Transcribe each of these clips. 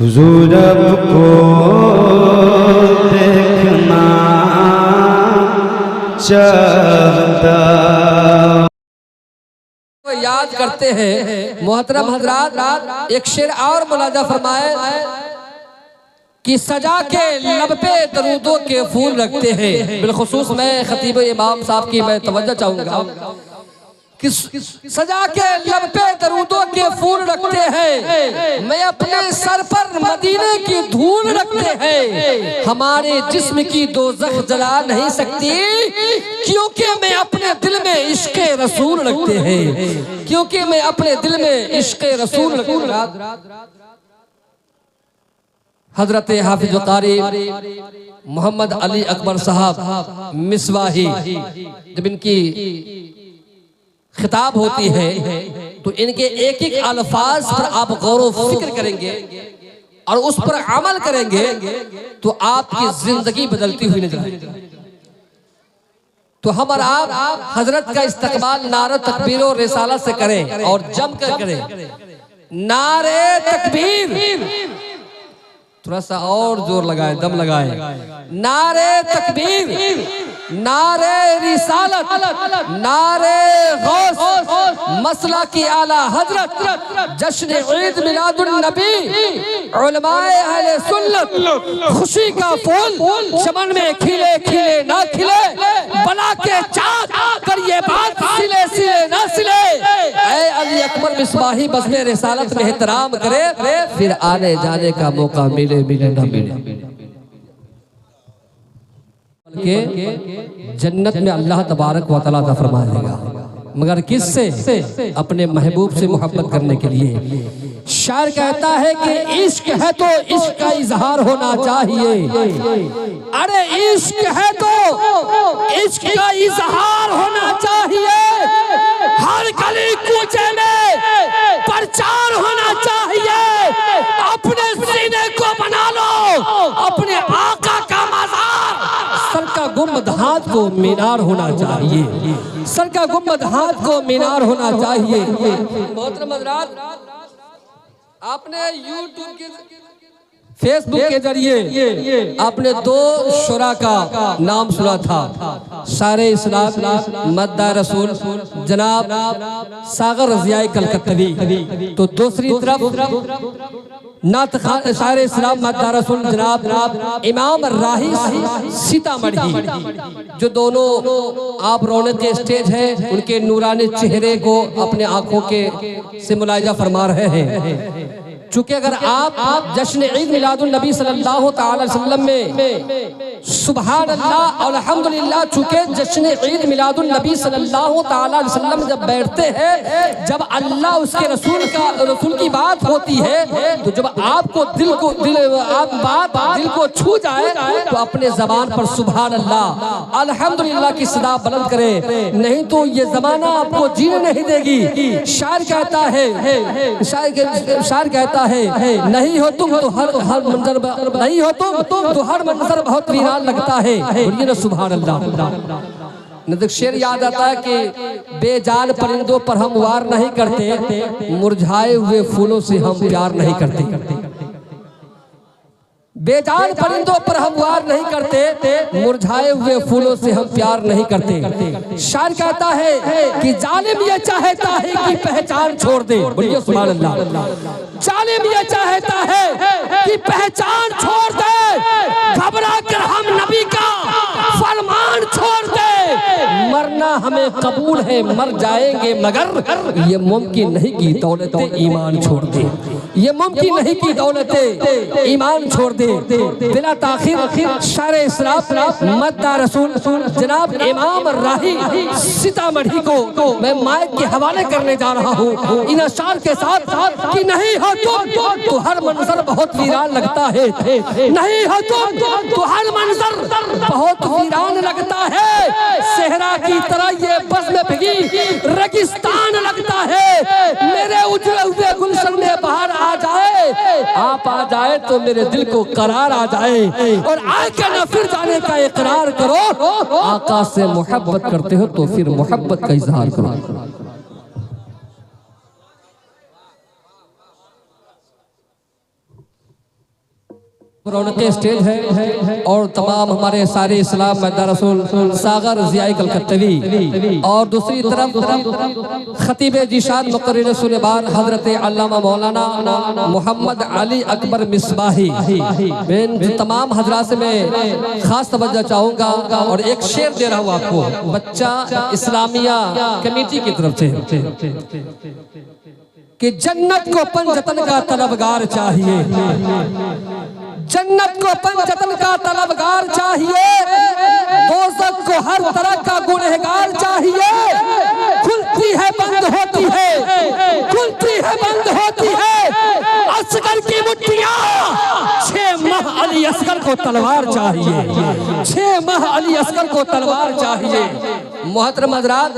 हुजूर आपको देखना चाहता। याद करते हैं मोहतरम हजरात, एक शेर और मुलाजा फरमाए कि सजा के लब पे दरूदों के फूल रखते हैं। बिलखुसूस मैं खतीब इमाम साहब की मैं तवज्जो चाहूंगा कि सजा के लब पे दरूदों के फूल रखते हैं, मैं अपने सर पर मदीने की धूल रखते हैं। हमारे जिस्म की दोज़ख जला नहीं सकती, क्योंकि मैं अपने दिल में इश्क़ रसूल रखते हैं, क्योंकि मैं अपने दिल में इश्क़ रसूल रखते हैं। हजरत हाफिज कारी मोहम्मद अली अकबर साहब मिसवाही, जब इनकी खिताब होती है तो इनके एक एक अल्फाज पर आप गौर व फिक्र करेंगे और उस पर अमल करेंगे तो आपकी जिंदगी बदलती हुई नजर आएगी। तो हम और आप हजरत का इस्तकबाल नारे तकबीर और रिसाला से करें और जम कर करें। नारे तकबीर, थोड़ा सा और जोर लगाए, दम लगाए। नारे तकबीर, नारे रिसालत, नारे गौस, मसला की आला हजरत, जश्न ईद मिलादुन नबी, उलमाए अहले सुन्नत, खुशी का फूल चमन में खिले खिले ना खिले, बला के चाँद कर ये बात सिले सिले ना सिले। ऐ अली अकबर मिसबाही बज़्म रिसालत में एहतराम करे, फिर आने जाने का मौका मिले मिले ना मिले के जन्नत में अल्लाह तबारक व तआला अता फरमा देगा, मगर किससे? अपने महबूब से मोहब्बत करने के लिए। शायर कहता है कि इश्क है तो इश्क का इजहार होना चाहिए। अरे इश्क है तो इश्क का इजहार होना चाहिए, हर गली कूचे में प्रचार होना चाहिए। अपने सीने को बना लो अपने आका का मज़ार, सर का गुंबद हाथ को मीनार होना चाहिए, सर का गुंबद हाथ को मीनार होना चाहिए। मोहतरम हज़रात, आपने यूट्यूब के फेसबुक के जरिए आपने दो शुरा का नाम सुना था, सारे इस्लाम मद्दा रसूल जनाब सागर रज़ियाई कलकत्तवी। तो दूसरी तरफ नात खान सारे इस्लाम मद्दा रसूल जनाब इमाम राही सीतामढ़ी, जो दोनों आप रौनक के स्टेज है, उनके नूरानी चेहरे को अपने आंखों के से मुलाहिजा फरमा रहे हैं। चूंकि अगर आप जश्न ईद मिलादुन नबी सल्लल्लाहु अलैहि वसल्लम में सुभान अल्लाह अल्हम्दुलिल्लाह, चूंकि जश्न ईद मिलादुन नबी सल्लल्लाहु अलैहि वसल्लम जब बैठते हैं, जब अल्लाह उसके रसूल की बात होती है, तो जब आपको दिल को छू जाए तो अपने जबान पर सुभान अल्लाह अल्हम्दुलिल्लाह की सदा बुलंद करे, नहीं तो ये जमाना आपको जीने नहीं देगी। शायर कहता है, शायर कहता है नहीं हो तुम तो हर मंजर नहीं हो तुम तो हर मंजर बहुत वीरान लगता है। बोलिए ना सुभान अल्लाह। नजक शेर याद आता है कि बेजान परिंदों पर हम वार नहीं करते, मुरझाए हुए फूलों से हम प्यार नहीं करते। बेजान परिंदों पर हम वार नहीं करते, मुरझाए हुए फूलों से हम प्यार नहीं करते। शायर कहता है कि जालिम ये चाहता है कि पहचान छोड़ दे। बोलिए सुभान अल्लाह। जालिम ये चाहता है कि पहचान छोड़ दे, घबरा कर हम नबी का फरमान छोड़ दे। मरना हमें कबूल है, मर जाएंगे मगर ये मुमकिन नहीं कि दौलत ईमान छोड़ दे, ये मुमकिन नहीं कि दौलत ईमान छोड़ दे। बिला ताखीर शायर इस्लाम मद्दा रसूल जनाब इमाम राही सीतामढ़ी को मैं माइक के हवाले करने जा रहा हूँ इन अशार के साथ कि नहीं हो तुम तो हर मंजर बहुत वीरान लगता है, नहीं हो तुम तो हर मंजर बहुत वीरान लगता है। सेहरा की तरह ये बज़्म भीगी रेगिस्तान लगता है। मेरे उजड़े हुए गुलशन में बाहर आ जाए, आप आ जाए तो मेरे दिल को करार आ जाए, और आए के न फिर जाने का इकरार करो। आका से मोहब्बत करते हो तो फिर मोहब्बत का इजहार करो। रौनके स्टेज है और तमाम हमारे सारे इस्लाम मैदान रसूल सागर ज़ियाई कलकत्तवी और दूसरी तरफ खतीब जीशान मुकर्रिर रसूल बार हजरत अल्लामा मौलाना मोहम्मद अली अकबर मिसबाही। मैं इन तमाम हजरात से मैं खास तवज्जो चाहूँगा और एक शेर दे रहा हूँ आपको बच्चा इस्लामिया कमेटी की तरफ से कि जन्नत को पंजतन का तलबगार चाहिए, जन्नत को पंजतन का तलबगार चाहिए, दोज़ख को हर तरह का गुनहगार चाहिए। खुलती है बंद होती है, खुलती है बंद होती है असगर की मुट्ठियां। 6 माह अली असगर को तलवार चाहिए, 6 माह अली असगर को तलवार चाहिए। मोहतरम हज़रात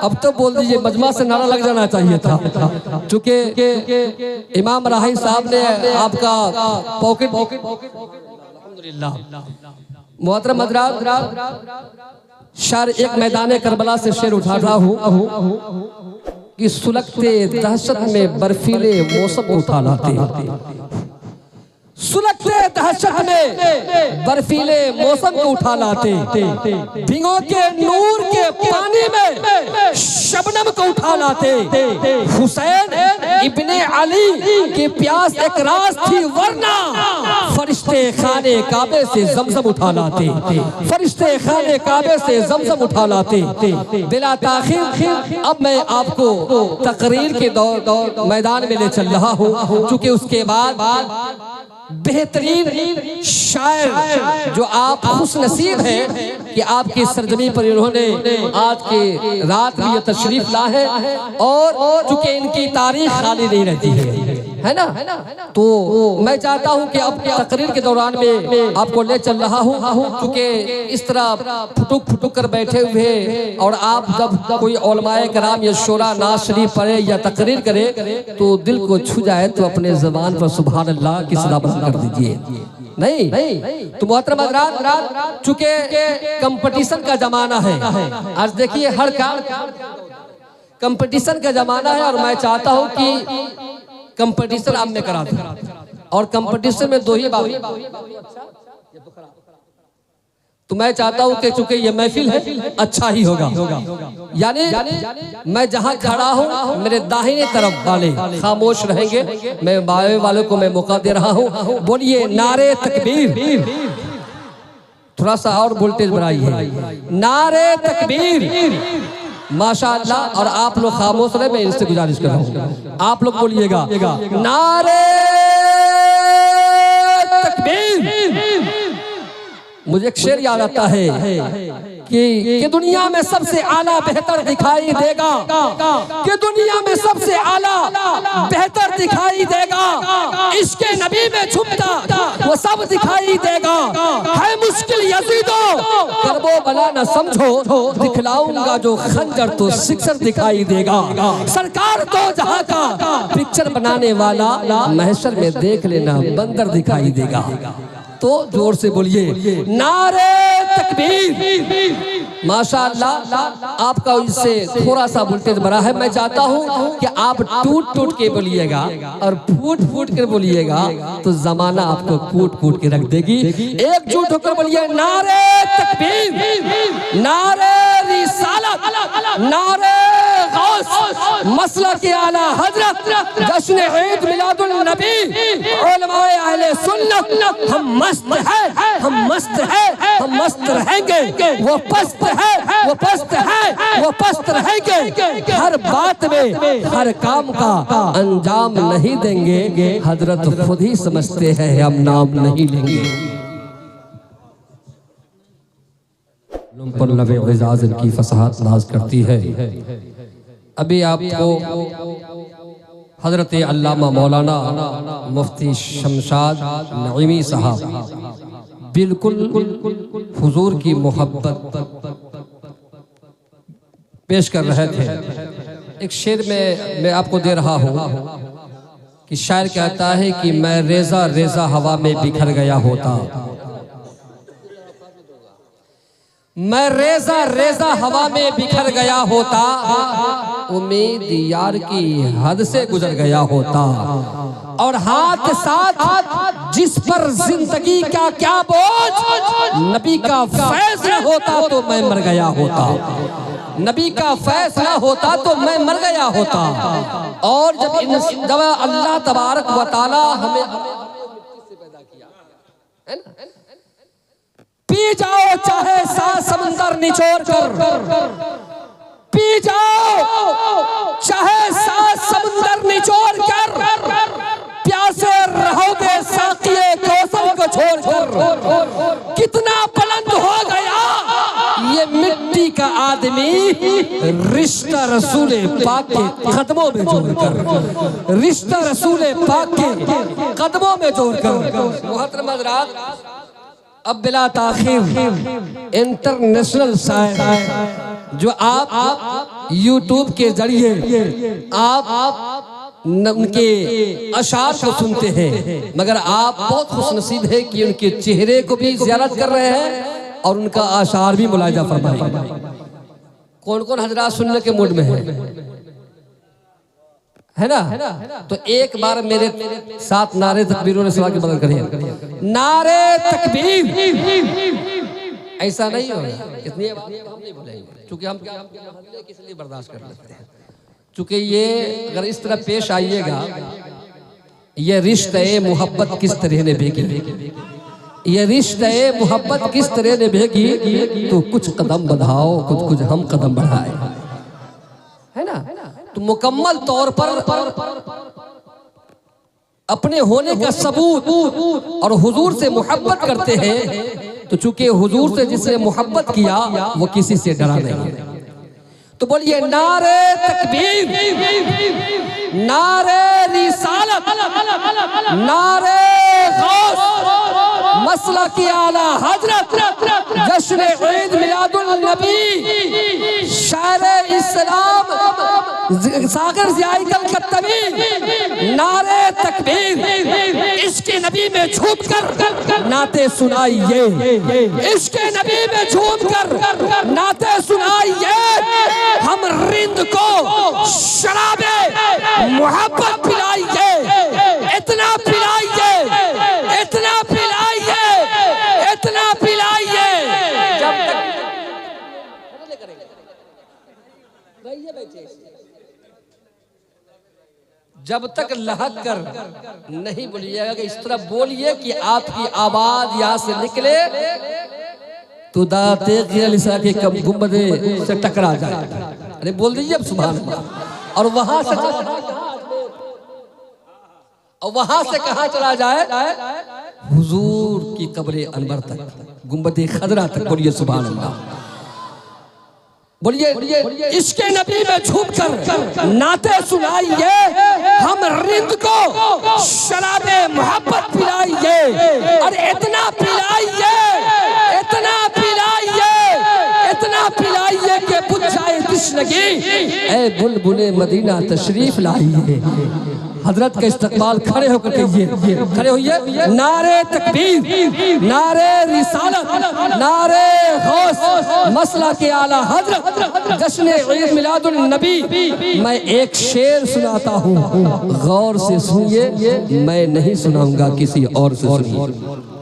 अब तो बोल दीजिए, मजमा से नारा लग जाना चाहिए था, चूंकि इमाम राही साहब ने आपका पॉकेट अल्हम्दुलिल्लाह। मोहतरम हज़रात शार एक मैदान करबला से शेर उठा रहा हूँ कि सुलगते दहशत में बर्फीले मौसम उठा लाते, सुलगते दहशत में बर्फीले मौसम को उठा लाते, भिगो के नूर के पानी में शबनम को उठा लाते। हुसैन इब्ने अली की प्यास एक राज थी वरना फरिश्ते खाने काबे से जमजम उठा लाते, फरिश्ते खाने काबे से जमजम उठा लाते। बिला ताखीर अब मैं आपको तकरीर के दौर मैदान में ले चल रहा हूँ, चूंकि उसके बाद बेहतरीन शायर जो आप खुश नसीब हैं कि आपकी सरजमी पर इन्होंने आज की रात में ये तशरीफ ला है और चूंकि इनकी तारीख खाली नहीं रहती है ना, तो मैं चाहता हूं कि अब तकरीर के दौरान में आपको ले चल रहा हूं, क्योंकि इस तरह फुटुक फुटुक कर बैठे हुए और आप जब कोई उलमाए कराम या शोरा नाज शरीफ पढ़े या तकरीर करे तो दिल को छू जाए तो अपने ज़बान पर सुभान अल्लाह की सदा बंद कर दीजिए। नहीं तो मोहतरम हज़रात चूंकि कंपटीशन का जमाना है, आज देखिए हर काम कंपटीशन का जमाना है और मैं चाहता हूं कि कंपटीशन आप में करा दूं और कंपटीशन में 2 ही बात, तो मैं चाहता हूं कि चूंकि ये महफिल है अच्छा ही होगा, यानी मैं जहां खड़ा हूं मेरे दाहिने तरफ वाले खामोश रहेंगे, मैं बाएं वालों को मैं मौका दे रहा हूं। बोलिए नारे तकबीर, थोड़ा सा और वोल्टेज बढ़ाइए, नारे तकबीर माशाअल्लाह। और आप लोग खामोश रहे, मैं इनसे गुजारिश कर रहा हूँ आप लोग बोलिएगा नारे तकबीर। मुझे एक शेर याद आता है कि दुनिया में सबसे आला बेहतर दिखाई देगा, कि दुनिया में सबसे आला बेहतर दिखाई देगा, इसके नबी में छुपता वो सब दिखाई देगा। है मुश्किल यजीदो करबो बला न समझो, दिखलाऊंगा जो खंजर तो सिक्सर दिखाई देगा। सरकार तो जहां का पिक्चर बनाने वाला महशर में देख लेना बंदर दिखाई देगा। तो जोर से बोलिए नारे तकबीर। माशाअल्लाह आपका इससे थोड़ा सा वोल्टेज बढ़ा है। मैं चाहता हूं कि आप टूट टूट के बोलिएगा और फूट फूट कर बोलिएगा तो जमाना आपको कूट कूट के रख देगी। एकजुट होकर बोलिए नारे तकबीर, नारे रिसालत, नारे गौस, मसला के आला हजरत, जश्न ईद मिलादुल नबी, उलमाए अहले सुन्नत। हम मस्त है, हम मस्त है, हम मस्त रहेंगे। वो पस्त है, वो पस्त है, वो पस्त रहेंगे। हर बात में हर काम का अंजाम नहीं देंगे, हजरत खुद ही समझते हैं हम नाम नहीं लेंगे। पर लबे इजाज़ की फसाहत नाज करती है। अभी आपको हजरत अल्लामा मौलाना मुफ्ती शमशाद नईमी साहब बिल्कुल हुजूर की मोहब्बत पेश कर रहे थे। एक शेर में मैं आपको दे रहा हूँ कि शायर कहता है कि मैं रेजा रेजा हवा में बिखर गया होता, मैं रेजा रेजा हवा में बिखर गया होता, उम्मीद यार की हद से गुजर गया होता, और हाथ साथ जिस जिस पर जिंदगी का क्या बोझ, नबी का फैसला होता तो मैं मर गया होता, नबी का फैसला होता तो मैं मर गया होता। और जब अल्लाह तबारक व तआला हमें मिट्टी से पैदा किया है ना, पी जाओ चाहे 7 समुंदर निचोड़ कर, पी जाओ चाहे 7 समुंदर निचोड़ कर, प्यासे रहोगे साकिए कौसर को छोड़कर। कितना बुलंद हो गया ये मिट्टी का आदमी, रिश्ता रसूले पाक के कदमों में जोड़कर, रिश्ता रसूले पाक के कदमों में जोड़कर। मोहतरम हज़रात, अब बिला ताखीर इंटरनेशनल शायर जो आप यूट्यूब के जरिए आप उनके अशार को सुनते हैं, मगर आप बहुत खुशनसीब है कि उनके चेहरे को भी ज़ियारत कर रहे हैं और उनका अशार भी मुलाहिजा फरमाए। कौन कौन हजरात सुनने के मूड में है ना? तो एक बार मेरे साथ नारे तकबीरों ने सवाल के बदल करिए, नारे तकबीर। ऐसा नहीं होगा, इतनी आवाज़ हम नहीं बोलेंगे, क्योंकि हम किस लिए बर्दाश्त कर लेते हैं। चूंकि ये अगर इस तरह पेश आइएगा, ये रिश्ते मोहब्बत किस तरह ने भेगी, ये रिश्ते मोहब्बत किस तरह ने भेगी, तो कुछ कदम बढ़ाओ, कुछ हम कदम बढ़ाए, है ना? तो मुकम्मल तौर पर अपने होने का सबूत और हुजूर से मोहब्बत करते हैं। तो चूंकि हुजूर से जिसने मोहब्बत किया वो किसी से डरा नहीं। तो बोलिए नारे तकबीर, नारे रिसालत, नारे गौस, मसला की आला हजरत, जश्न ईद मिलादुल नबी, शायर इस्लाम सागर ज़ियाई कलकत्तवी, नारे तकबीर। इसके नबी में झूम कर नाते सुनाइए, इसके नबी में झूम कर नाते सुनाइए। हम रिंद को शराबे मोहब्बत पिलाइए, इतना पिलाइए, इतना पिलाइए, इतना पिलाइए, जब तक लहक कर नहीं बोलिएगा कि इस तरह बोलिए कि आपकी आवाज यहाँ से निकले तो दाते के गुंबदे से टकरा जाए। अरे बोल दीजिए अब सुभान अल्लाह। और वहां से कहाँ चला जाए, हुजूर की कब्र अनवर तक, गुंबदे खदरा तक। बोलिए सुभान अल्लाह, बोलिए इसके नबी में झूम कर नाते सुनाइए। हम रिंद को शराबे मोहब्बत पिलाइए, और इतना पिलाइए, इतना पिलाइए, इतना पिलाइए कि बुझ जाए तिश्नगी। ऐ बुलबुले मदीना तशरीफ लाइए। हजरत का इस्तकबाल खड़े होकर कहिए, खड़े होइए। नारे तकबीर, नारे रिसालत, नारे गौस, मसला के आला हजरत, जश्न ईद मिलादुल नबी। मैं एक शेर सुनाता हूँ, गौर से सुनिए, मैं नहीं सुनाऊंगा, किसी और से सुनिए।